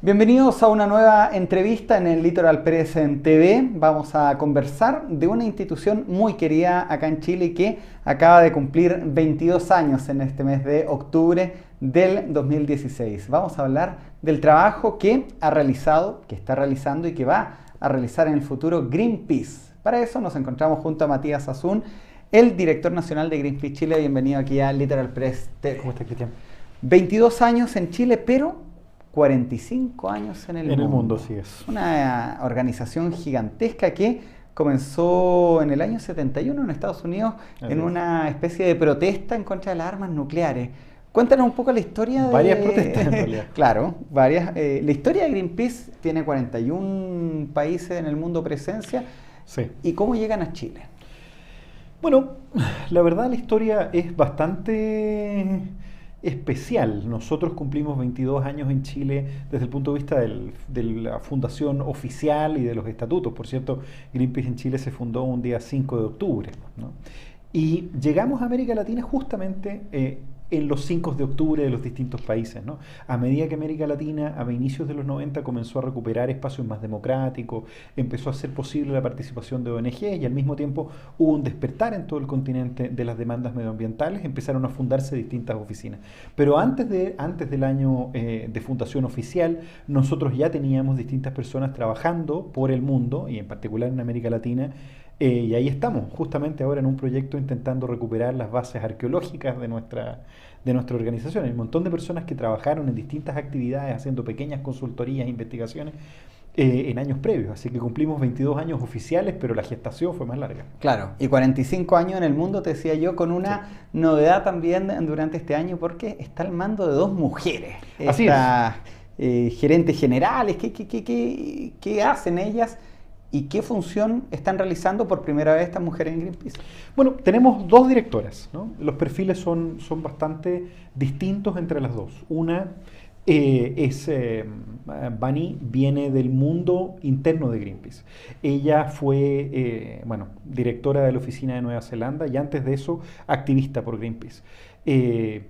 Bienvenidos a una nueva entrevista en el Litoral Press en TV. Vamos a conversar de una institución muy querida acá en Chile que acaba de cumplir 22 años en este mes de octubre del 2016. Vamos a hablar del trabajo que ha realizado, que está realizando y que va a realizar en el futuro Greenpeace. Para eso nos encontramos junto a Matías Azun, el director nacional de Greenpeace Chile. Bienvenido aquí a Litoral Press TV. ¿Cómo estás, Cristian? 22 años en Chile, pero 45 años en el mundo. En el mundo, sí es. Una organización gigantesca que comenzó en el año 71 en Estados Unidos en una especie de protesta en contra de las armas nucleares. Cuéntanos un poco la historia de... Varias protestas en realidad. Claro, varias. La historia de Greenpeace tiene 41 países en el mundo presencia. Sí. ¿Y cómo llegan a Chile? Bueno, la verdad la historia es bastante especial. Nosotros cumplimos 22 años en Chile desde el punto de vista de la fundación oficial y de los estatutos. Por cierto, Greenpeace en Chile se fundó un día 5 de octubre, ¿no? Y llegamos a América Latina justamente en los 5 de octubre de los distintos países, ¿no? A medida que América Latina, a inicios de los 90, comenzó a recuperar espacios más democráticos, empezó a ser posible la participación de ONG y al mismo tiempo hubo un despertar en todo el continente de las demandas medioambientales, empezaron a fundarse distintas oficinas. Pero antes del año de fundación oficial, nosotros ya teníamos distintas personas trabajando por el mundo y en particular en América Latina. Y ahí estamos, justamente ahora en un proyecto intentando recuperar las bases arqueológicas de nuestra organización. Hay un montón de personas que trabajaron en distintas actividades, haciendo pequeñas consultorías, investigaciones, en años previos. Así que cumplimos 22 años oficiales, pero la gestación fue más larga. Claro, y 45 años en el mundo, te decía yo, con una novedad también durante este año, porque está al mando de 2 mujeres. Así es. Gerentes generales, ¿qué hacen ellas? ¿Y qué función están realizando por primera vez estas mujeres en Greenpeace? Bueno, tenemos 2 directoras, ¿no? Los perfiles son bastante distintos entre las dos. Una Bani viene del mundo interno de Greenpeace. Ella fue, directora de la oficina de Nueva Zelanda y antes de eso activista por Greenpeace.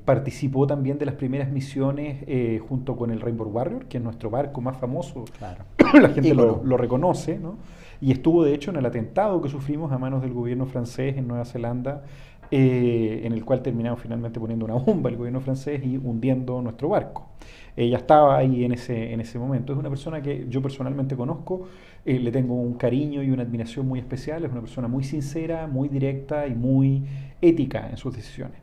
Participó también de las primeras misiones junto con el Rainbow Warrior, que es nuestro barco más famoso. Claro. La gente lo reconoce, ¿no? Y estuvo de hecho en el atentado que sufrimos a manos del gobierno francés en Nueva Zelanda, en el cual terminamos finalmente poniendo una bomba al gobierno francés y hundiendo nuestro barco. Ella estaba ahí en ese momento. Es una persona que yo personalmente conozco, le tengo un cariño y una admiración muy especial. Es una persona muy sincera, muy directa y muy ética en sus decisiones.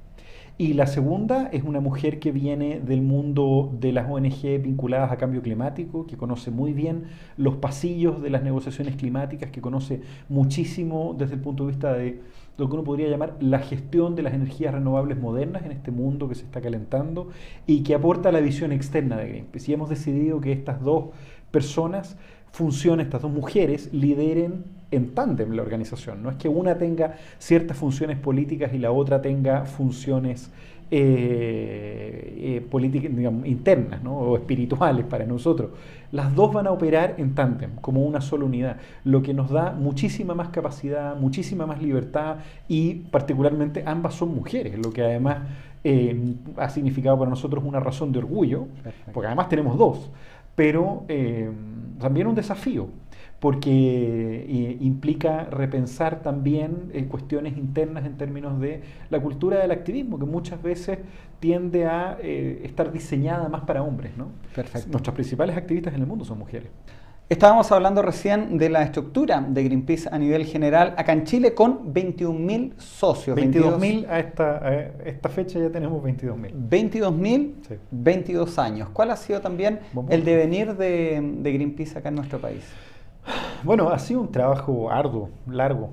Y la segunda es una mujer que viene del mundo de las ONG vinculadas a cambio climático, que conoce muy bien los pasillos de las negociaciones climáticas, que conoce muchísimo desde el punto de vista de lo que uno podría llamar la gestión de las energías renovables modernas en este mundo que se está calentando y que aporta la visión externa de Greenpeace. Y hemos decidido que estas 2 personas estas 2 mujeres lideren en tándem la organización. No es que una tenga ciertas funciones políticas y la otra tenga funciones políticas, digamos, internas, ¿no? O espirituales para nosotros. Las 2 van a operar en tándem, como una sola unidad, lo que nos da muchísima más capacidad, muchísima más libertad y particularmente ambas son mujeres, lo que además ha significado para nosotros una razón de orgullo. Perfecto. Porque además tenemos 2. Pero también un desafío, porque implica repensar también cuestiones internas en términos de la cultura del activismo, que muchas veces tiende a estar diseñada más para hombres, ¿no? Perfecto. Nuestras principales activistas en el mundo son mujeres. Estábamos hablando recién de la estructura de Greenpeace a nivel general, acá en Chile, con 21.000 socios. 22.000 a esta fecha ya tenemos 22.000. 22.000, sí. 22 años. ¿Cuál ha sido también el devenir de Greenpeace acá en nuestro país? Bueno, ha sido un trabajo arduo, largo.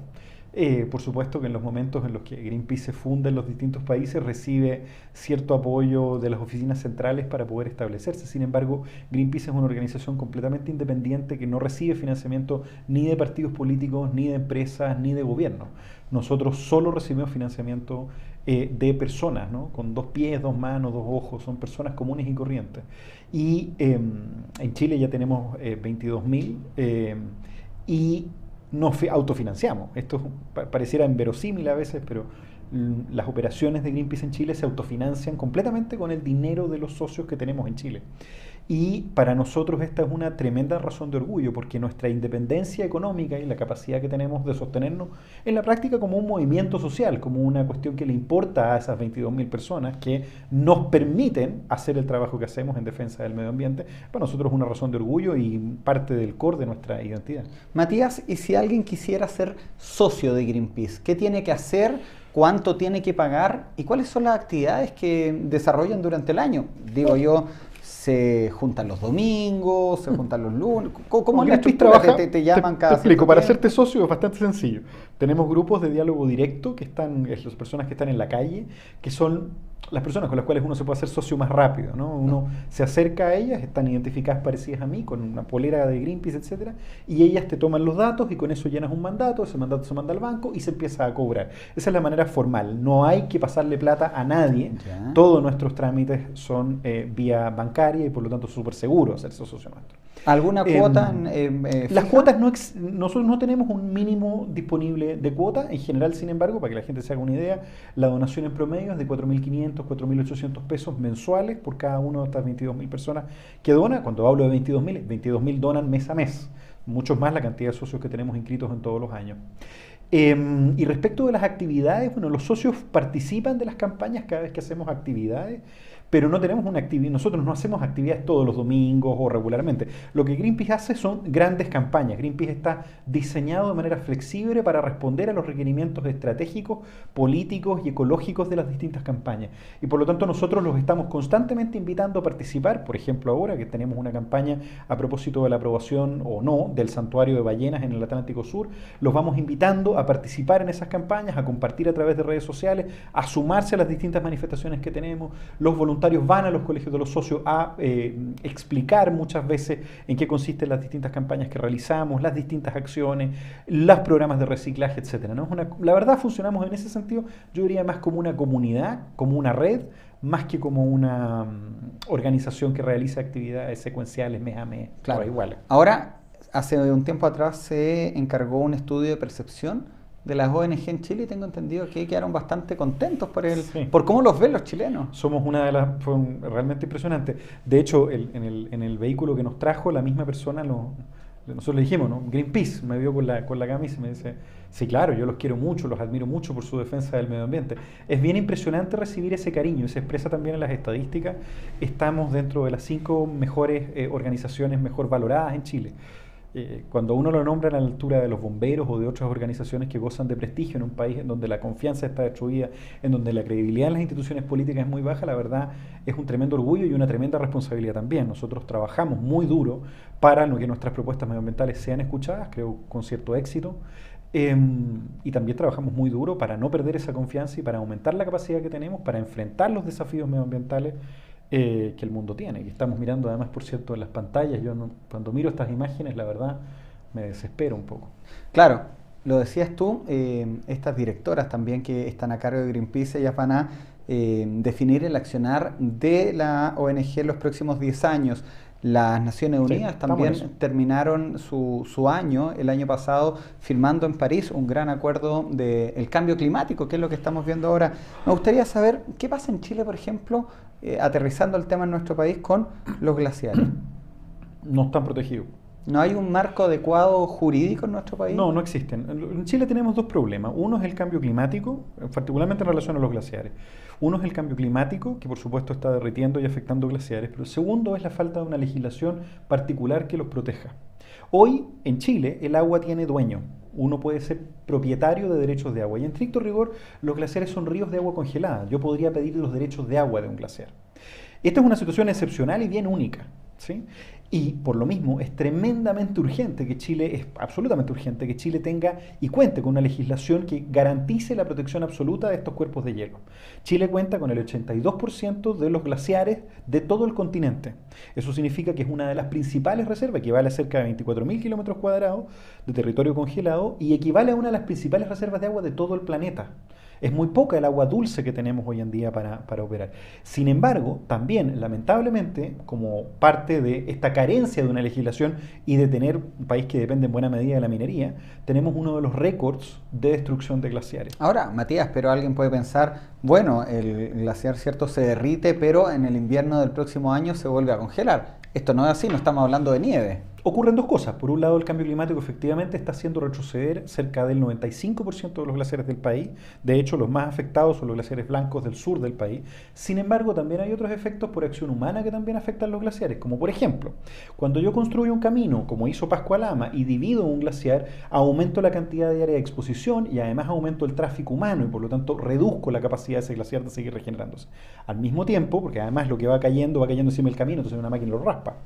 Por supuesto que en los momentos en los que Greenpeace se funda en los distintos países recibe cierto apoyo de las oficinas centrales para poder establecerse. Sin embargo, Greenpeace es una organización completamente independiente que no recibe financiamiento ni de partidos políticos, ni de empresas, ni de gobierno. Nosotros solo recibimos financiamiento de personas, ¿no? Con 2 pies, 2 manos, 2 ojos, son personas comunes y corrientes. Y en Chile ya tenemos 22.000 y nos autofinanciamos. Esto pareciera inverosímil a veces, pero las operaciones de Greenpeace en Chile se autofinancian completamente con el dinero de los socios que tenemos en Chile. Y para nosotros esta es una tremenda razón de orgullo, porque nuestra independencia económica y la capacidad que tenemos de sostenernos en la práctica como un movimiento social, como una cuestión que le importa a esas 22.000 personas que nos permiten hacer el trabajo que hacemos en defensa del medio ambiente, para nosotros es una razón de orgullo y parte del core de nuestra identidad. Matías, ¿y si alguien quisiera ser socio de Greenpeace? ¿Qué tiene que hacer? ¿Cuánto tiene que pagar? ¿Y cuáles son las actividades que desarrollan durante el año? Digo yo, ¿se juntan los domingos? ¿Se juntan los lunes? ¿Cómo es la estructura? ¿Te llaman cada Te explico, para tiempo? hacerte socio es bastante sencillo. Tenemos grupos de diálogo directo, que están, las personas que están en la calle, que son las personas con las cuales uno se puede hacer socio más rápido, ¿no? Uno se acerca a ellas, están identificadas parecidas a mí, con una polera de Greenpeace, etcétera, y ellas te toman los datos y con eso llenas un mandato, ese mandato se manda al banco y se empieza a cobrar. Esa es la manera formal, no hay que pasarle plata a nadie, Ya. todos nuestros trámites son vía bancaria y por lo tanto súper seguro hacerse socio nuestro. ¿Alguna cuota Las fija? cuotas nosotros no tenemos un mínimo disponible de cuota. En general, sin embargo, para que la gente se haga una idea, la donación en promedio es de 4.500, 4.800 pesos mensuales por cada una de estas 22.000 personas que dona. Cuando hablo de 22.000 donan mes a mes. Muchos más la cantidad de socios que tenemos inscritos en todos los años. Y respecto de las actividades, bueno, los socios participan de las campañas cada vez que hacemos actividades, pero no tenemos una actividad, nosotros no hacemos actividades todos los domingos o regularmente. Lo que Greenpeace hace son grandes campañas. Greenpeace está diseñado de manera flexible para responder a los requerimientos estratégicos, políticos y ecológicos de las distintas campañas. Y por lo tanto nosotros los estamos constantemente invitando a participar. Por ejemplo, ahora que tenemos una campaña a propósito de la aprobación o no del santuario de ballenas en el Atlántico Sur, los vamos invitando a participar en esas campañas, a compartir a través de redes sociales, a sumarse a las distintas manifestaciones que tenemos. Los voluntarios van a los colegios de los socios a explicar muchas veces en qué consisten las distintas campañas que realizamos, las distintas acciones, los programas de reciclaje, etcétera, ¿no? La verdad funcionamos en ese sentido, yo diría más como una comunidad, como una red, más que como una organización que realiza actividades secuenciales mes a mes, Claro. o iguales. Ahora, hace un tiempo atrás se encargó un estudio de percepción de las ONG en Chile y tengo entendido que quedaron bastante contentos Sí. por cómo los ven los chilenos. Somos una de las, realmente impresionante. De hecho, en el vehículo que nos trajo, la misma persona, nosotros le dijimos, ¿no? Greenpeace, me vio con la camisa y me dice, sí, claro, yo los quiero mucho, los admiro mucho por su defensa del medio ambiente. Es bien impresionante recibir ese cariño y se expresa también en las estadísticas. Estamos dentro de las 5 mejores organizaciones mejor valoradas en Chile. Cuando uno lo nombra a la altura de los bomberos o de otras organizaciones que gozan de prestigio en un país en donde la confianza está destruida, en donde la credibilidad en las instituciones políticas es muy baja, la verdad es un tremendo orgullo y una tremenda responsabilidad también. Nosotros trabajamos muy duro para que nuestras propuestas medioambientales sean escuchadas, creo con cierto éxito, y también trabajamos muy duro para no perder esa confianza y para aumentar la capacidad que tenemos para enfrentar los desafíos medioambientales que el mundo tiene. Y estamos mirando además, por cierto, en las pantallas. Cuando miro estas imágenes, la verdad, me desespero un poco. Claro, lo decías tú, estas directoras también que están a cargo de Greenpeace, ellas van a definir el accionar de la ONG en los próximos 10 años. Las Naciones Unidas también terminaron su año, el año pasado, firmando en París un gran acuerdo del cambio climático, que es lo que estamos viendo ahora. Me gustaría saber qué pasa en Chile, por ejemplo, aterrizando el tema en nuestro país con los glaciares. No están protegidos. ¿No hay un marco adecuado jurídico en nuestro país? No, no existen. En Chile tenemos 2 problemas. Uno es el cambio climático, particularmente en relación a los glaciares. Uno es el cambio climático, que por supuesto está derritiendo y afectando glaciares, pero el segundo es la falta de una legislación particular que los proteja. Hoy, en Chile, el agua tiene dueño. Uno puede ser propietario de derechos de agua. Y en estricto rigor, los glaciares son ríos de agua congelada. Yo podría pedir los derechos de agua de un glaciar. Esta es una situación excepcional y bien única, ¿sí? Y por lo mismo es tremendamente urgente que Chile, es absolutamente urgente que Chile tenga y cuente con una legislación que garantice la protección absoluta de estos cuerpos de hielo. Chile cuenta con el 82% de los glaciares de todo el continente. Eso significa que es una de las principales reservas, equivale a cerca de 24.000 kilómetros cuadrados de territorio congelado y equivale a una de las principales reservas de agua de todo el planeta. Es muy poca el agua dulce que tenemos hoy en día para operar. Sin embargo, también, lamentablemente, como parte de esta carencia de una legislación y de tener un país que depende en buena medida de la minería, tenemos uno de los récords de destrucción de glaciares. Ahora, Matías, pero alguien puede pensar, bueno, el glaciar, cierto, se derrite, pero en el invierno del próximo año se vuelve a congelar. Esto no es así, no estamos hablando de nieve. Ocurren dos cosas. Por un lado, el cambio climático efectivamente está haciendo retroceder cerca del 95% de los glaciares del país. De hecho, los más afectados son los glaciares blancos del sur del país. Sin embargo, también hay otros efectos por acción humana que también afectan los glaciares. Como por ejemplo, cuando yo construyo un camino, como hizo Pascua Lama, y divido un glaciar, aumento la cantidad de área de exposición y además aumento el tráfico humano y por lo tanto reduzco la capacidad de ese glaciar de seguir regenerándose. Al mismo tiempo, porque además lo que va cayendo encima del camino, entonces una máquina lo raspa.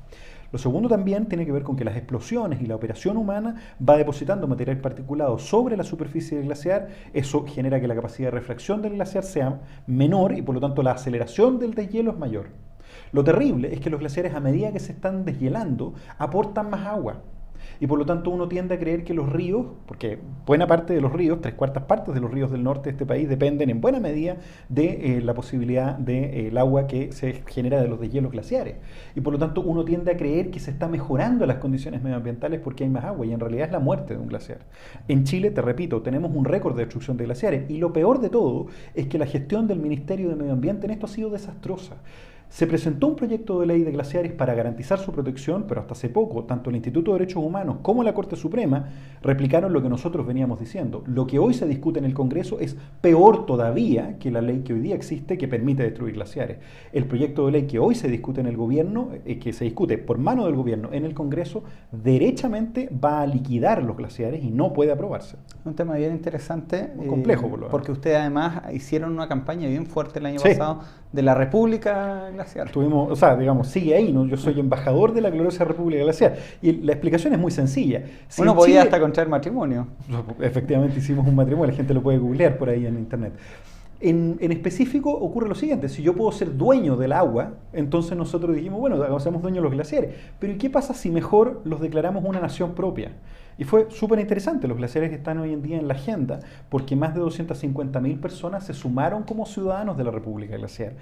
Lo segundo también tiene que ver con que las explosiones y la operación humana va depositando material particulado sobre la superficie del glaciar. Eso genera que la capacidad de refracción del glaciar sea menor y por lo tanto la aceleración del deshielo es mayor. Lo terrible es que los glaciares, a medida que se están deshielando, aportan más agua. Y por lo tanto uno tiende a creer que los ríos, porque buena parte de los ríos, 3/4 partes de los ríos del norte de este país dependen en buena medida de la posibilidad del agua que se genera de los deshielos glaciares. Y por lo tanto uno tiende a creer que se está mejorando las condiciones medioambientales porque hay más agua y en realidad es la muerte de un glaciar. En Chile, te repito, tenemos un récord de destrucción de glaciares y lo peor de todo es que la gestión del Ministerio de Medio Ambiente en esto ha sido desastrosa. Se presentó un proyecto de ley de glaciares para garantizar su protección, pero hasta hace poco, tanto el Instituto de Derechos Humanos como la Corte Suprema replicaron lo que nosotros veníamos diciendo. Lo que hoy se discute en el Congreso es peor todavía que la ley que hoy día existe que permite destruir glaciares. El proyecto de ley que hoy se discute en el gobierno, que se discute por mano del gobierno en el Congreso, derechamente va a liquidar los glaciares y no puede aprobarse. Un tema bien interesante. Muy complejo, por lo demás. Porque ustedes además hicieron una campaña bien fuerte el año pasado de la República Glaciar. Tuvimos, o sea, digamos, sigue ahí, ¿no? Yo soy embajador de la gloriosa República Glaciar. Y la explicación es muy sencilla. Si uno podía hasta contraer matrimonio. Efectivamente hicimos un matrimonio, la gente lo puede googlear por ahí en internet. En específico ocurre lo siguiente, si yo puedo ser dueño del agua, entonces nosotros dijimos, bueno, seamos dueños de los glaciares, pero ¿y qué pasa si mejor los declaramos una nación propia? Y fue súper interesante, los glaciares están hoy en día en la agenda porque más de 250.000 personas se sumaron como ciudadanos de la República Glaciar.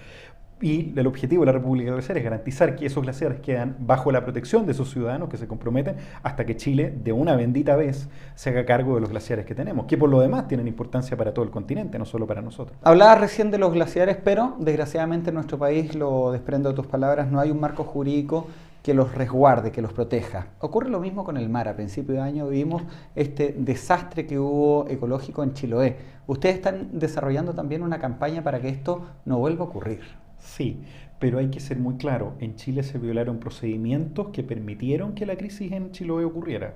Y el objetivo de la República Glaciar es garantizar que esos glaciares quedan bajo la protección de esos ciudadanos que se comprometen hasta que Chile, de una bendita vez, se haga cargo de los glaciares que tenemos, que por lo demás tienen importancia para todo el continente, no solo para nosotros. Hablabas recién de los glaciares, pero desgraciadamente en nuestro país, lo desprendo de tus palabras, no hay un marco jurídico que los resguarde, que los proteja. Ocurre lo mismo con el mar. A principio de año vimos este desastre que hubo ecológico en Chiloé. Ustedes están desarrollando también una campaña para que esto no vuelva a ocurrir. Sí, pero hay que ser muy claro, en Chile se violaron procedimientos que permitieron que la crisis en Chiloé ocurriera.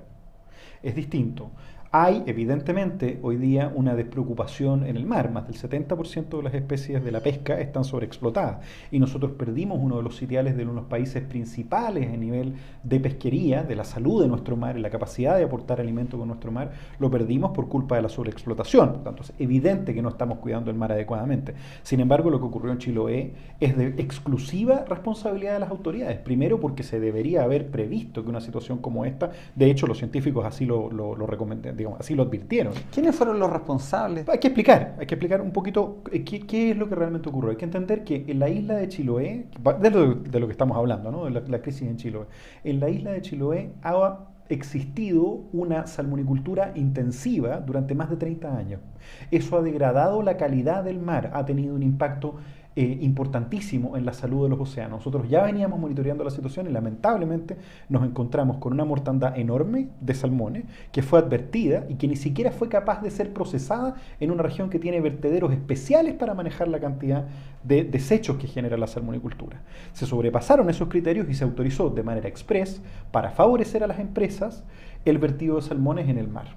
Es distinto. Hay, evidentemente, hoy día una despreocupación en el mar. Más del 70% de las especies de la pesca están sobreexplotadas. Y nosotros perdimos uno de los sitiales de uno de los países principales a nivel de pesquería, de la salud de nuestro mar y la capacidad de aportar alimento con nuestro mar. Lo perdimos por culpa de la sobreexplotación. Por tanto, es evidente que no estamos cuidando el mar adecuadamente. Sin embargo, lo que ocurrió en Chiloé es de exclusiva responsabilidad de las autoridades. Primero, porque se debería haber previsto que una situación como esta, de hecho, los científicos así lo recomendaron. Digamos, así lo advirtieron. ¿Quiénes fueron los responsables? Hay que explicar un poquito qué es lo que realmente ocurrió. Hay que entender que en la isla de Chiloé, de lo que estamos hablando, ¿no? De la crisis en Chiloé, en la isla de Chiloé ha existido una salmonicultura intensiva durante más de 30 años. Eso ha degradado la calidad del mar, ha tenido un impacto importantísimo en la salud de los océanos. Nosotros ya veníamos monitoreando la situación y lamentablemente nos encontramos con una mortandad enorme de salmones que fue advertida y que ni siquiera fue capaz de ser procesada en una región que tiene vertederos especiales para manejar la cantidad de desechos que genera la salmonicultura. Se sobrepasaron esos criterios y se autorizó de manera express para favorecer a las empresas el vertido de salmones en el mar.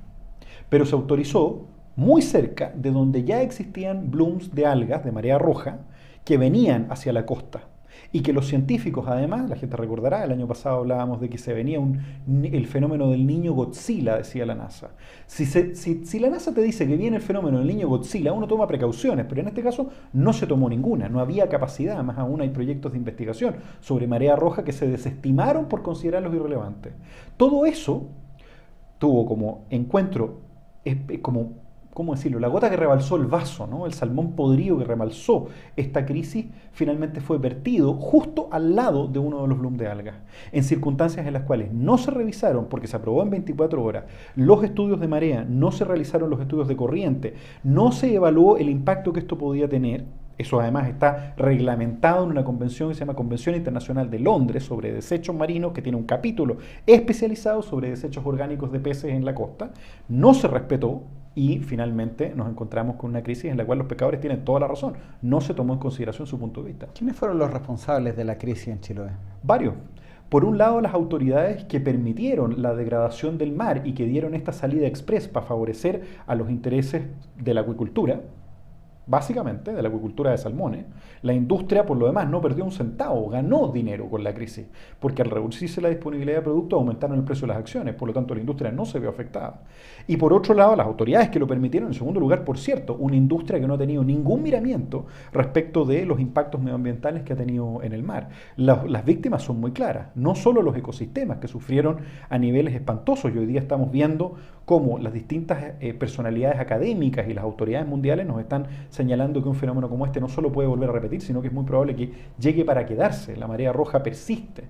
Pero se autorizó muy cerca de donde ya existían blooms de algas de marea roja que venían hacia la costa y que los científicos, además, la gente recordará, el año pasado hablábamos de que se venía el fenómeno del niño Godzilla, decía la NASA. Si la NASA te dice que viene el fenómeno del niño Godzilla, uno toma precauciones, pero en este caso no se tomó ninguna, no había capacidad, más aún hay proyectos de investigación sobre marea roja que se desestimaron por considerarlos irrelevantes. Todo eso tuvo como encuentro, como ¿cómo decirlo? La gota que rebalsó el vaso, ¿no? El salmón podrido que rebalsó esta crisis finalmente fue vertido justo al lado de uno de los blooms de algas, en circunstancias en las cuales no se revisaron, porque se aprobó en 24 horas, los estudios de marea, no se realizaron los estudios de corriente, no se evaluó el impacto que esto podía tener. Eso además está reglamentado en una convención que se llama Convención Internacional de Londres sobre desechos marinos, que tiene un capítulo especializado sobre desechos orgánicos de peces en la costa. No se respetó y finalmente nos encontramos con una crisis en la cual los pescadores tienen toda la razón. No se tomó en consideración su punto de vista. ¿Quiénes fueron los responsables de la crisis en Chiloé? Varios. Por un lado, las autoridades que permitieron la degradación del mar y que dieron esta salida express para favorecer a los intereses de la acuicultura, básicamente de la acuicultura de salmones. La industria, por lo demás, no perdió un centavo, ganó dinero con la crisis, porque al reducirse la disponibilidad de productos aumentaron el precio de las acciones, por lo tanto la industria no se vio afectada. Y por otro lado, las autoridades que lo permitieron, en segundo lugar, por cierto, una industria que no ha tenido ningún miramiento respecto de los impactos medioambientales que ha tenido en el mar. Las víctimas son muy claras, no solo los ecosistemas que sufrieron a niveles espantosos, y hoy día estamos viendo cómo las distintas personalidades académicas y las autoridades mundiales nos están señalando que un fenómeno como este no solo puede volver a repetir, sino que es muy probable que llegue para quedarse. La marea roja persiste.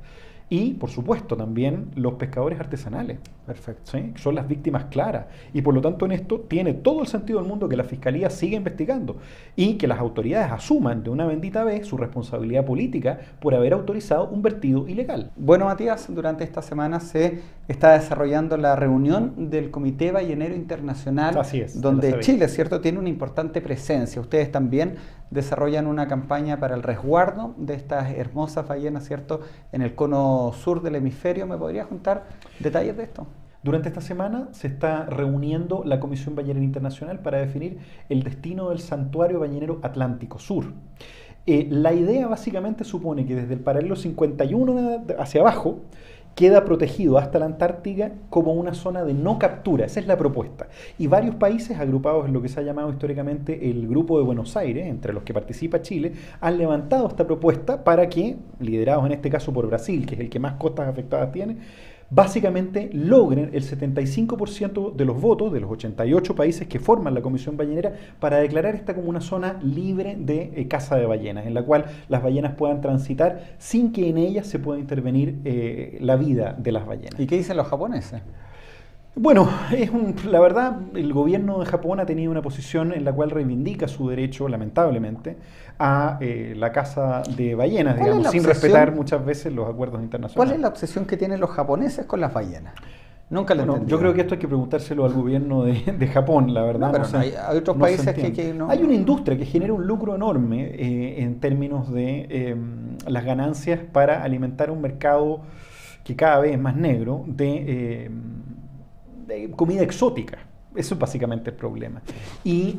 Y, por supuesto, también los pescadores artesanales. Perfecto. ¿Sí? Son las víctimas claras. Y por lo tanto, en esto tiene todo el sentido del mundo que la Fiscalía siga investigando y que las autoridades asuman de una bendita vez su responsabilidad política por haber autorizado un vertido ilegal. Bueno, Matías, durante esta semana se está desarrollando la reunión del Comité Ballenero Internacional, Así es, donde Chile, ¿cierto?, tiene una importante presencia. Ustedes también desarrollan una campaña para el resguardo de estas hermosas ballenas, ¿cierto?, en el cono sur del hemisferio. ¿Me podrías contar detalles de esto? Durante esta semana se está reuniendo la Comisión Ballenera Internacional para definir el destino del Santuario Ballenero Atlántico Sur. La idea básicamente supone que desde el paralelo 51 hacia abajo queda protegido hasta la Antártica como una zona de no captura. Esa es la propuesta. Y varios países agrupados en lo que se ha llamado históricamente el Grupo de Buenos Aires, entre los que participa Chile, han levantado esta propuesta para que, liderados en este caso por Brasil, que es el que más costas afectadas tiene, básicamente logren el 75% de los votos de los 88 países que forman la Comisión Ballenera para declarar esta como una zona libre de caza de ballenas, en la cual las ballenas puedan transitar sin que en ellas se pueda intervenir la vida de las ballenas. ¿Y qué dicen los japoneses? Bueno, la verdad, el gobierno de Japón ha tenido una posición en la cual reivindica su derecho, lamentablemente, a la caza de ballenas, digamos, sin respetar muchas veces los acuerdos internacionales. ¿Cuál es la obsesión que tienen los japoneses con las ballenas? Nunca lo entendí. Yo creo que esto hay que preguntárselo al gobierno de Japón, la verdad. No, pero hay otros países que no. Hay una industria que genera un lucro enorme en términos de las ganancias para alimentar un mercado que cada vez es más negro de comida exótica. Eso es básicamente el problema. Y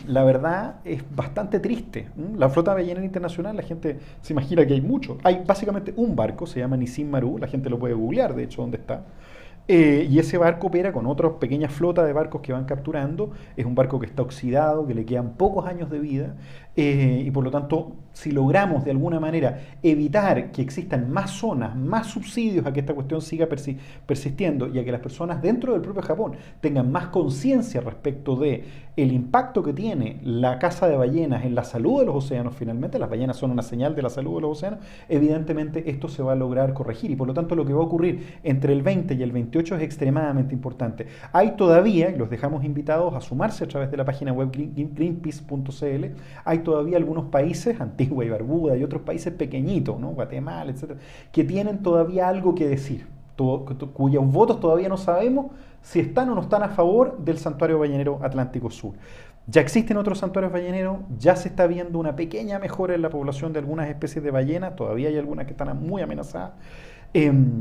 la verdad es bastante triste. La flota ballenera internacional, la gente se imagina que hay mucho. Hay básicamente un barco, se llama Nissin Maru, la gente lo puede googlear, de hecho, dónde está. Y ese barco opera con otra pequeña flota de barcos que van capturando. Es un barco que está oxidado, que le quedan pocos años de vida. Y por lo tanto, si logramos de alguna manera evitar que existan más zonas, más subsidios a que esta cuestión siga persistiendo y a que las personas dentro del propio Japón tengan más conciencia respecto de el impacto que tiene la caza de ballenas en la salud de los océanos, finalmente, las ballenas son una señal de la salud de los océanos, evidentemente esto se va a lograr corregir y por lo tanto lo que va a ocurrir entre el 20 y el 28 es extremadamente importante. Hay todavía, y los dejamos invitados a sumarse a través de la página web greenpeace.cl, hay todavía algunos países, Antigua y Barbuda y otros países pequeñitos, ¿no? Guatemala, etcétera, que tienen todavía algo que decir, cuyos votos todavía no sabemos si están o no están a favor del Santuario Ballenero Atlántico Sur. Ya existen otros santuarios balleneros, ya se está viendo una pequeña mejora en la población de algunas especies de ballenas, todavía hay algunas que están muy amenazadas.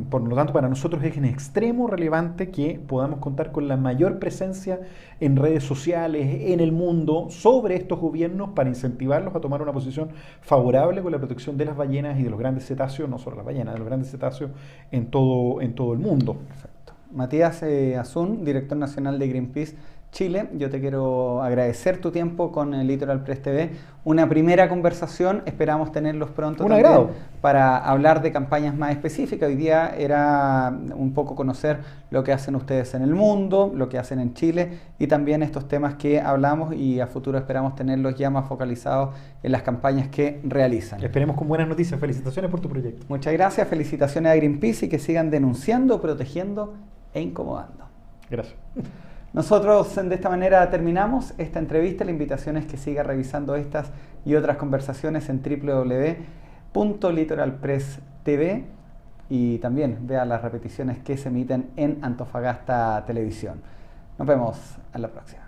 Por lo tanto, para nosotros es en extremo relevante que podamos contar con la mayor presencia en redes sociales, en el mundo, sobre estos gobiernos para incentivarlos a tomar una posición favorable con la protección de las ballenas y de los grandes cetáceos, no solo las ballenas, de los grandes cetáceos en todo el mundo. Perfecto. Matías Azun, director nacional de Greenpeace, Chile. Yo te quiero agradecer tu tiempo con el Litoral Press TV. Una primera conversación, esperamos tenerlos pronto Un también agrado. para hablar de campañas más específicas. Hoy día era un poco conocer lo que hacen ustedes en el mundo, lo que hacen en Chile y también estos temas que hablamos, y a futuro esperamos tenerlos ya más focalizados en las campañas que realizan. Esperemos con buenas noticias. Felicitaciones por tu proyecto. Muchas gracias, felicitaciones a Greenpeace y que sigan denunciando, protegiendo e incomodando. Gracias. Nosotros de esta manera terminamos esta entrevista. La invitación es que siga revisando estas y otras conversaciones en www.litoralpress.tv y también vea las repeticiones que se emiten en Antofagasta Televisión. Nos vemos a la próxima.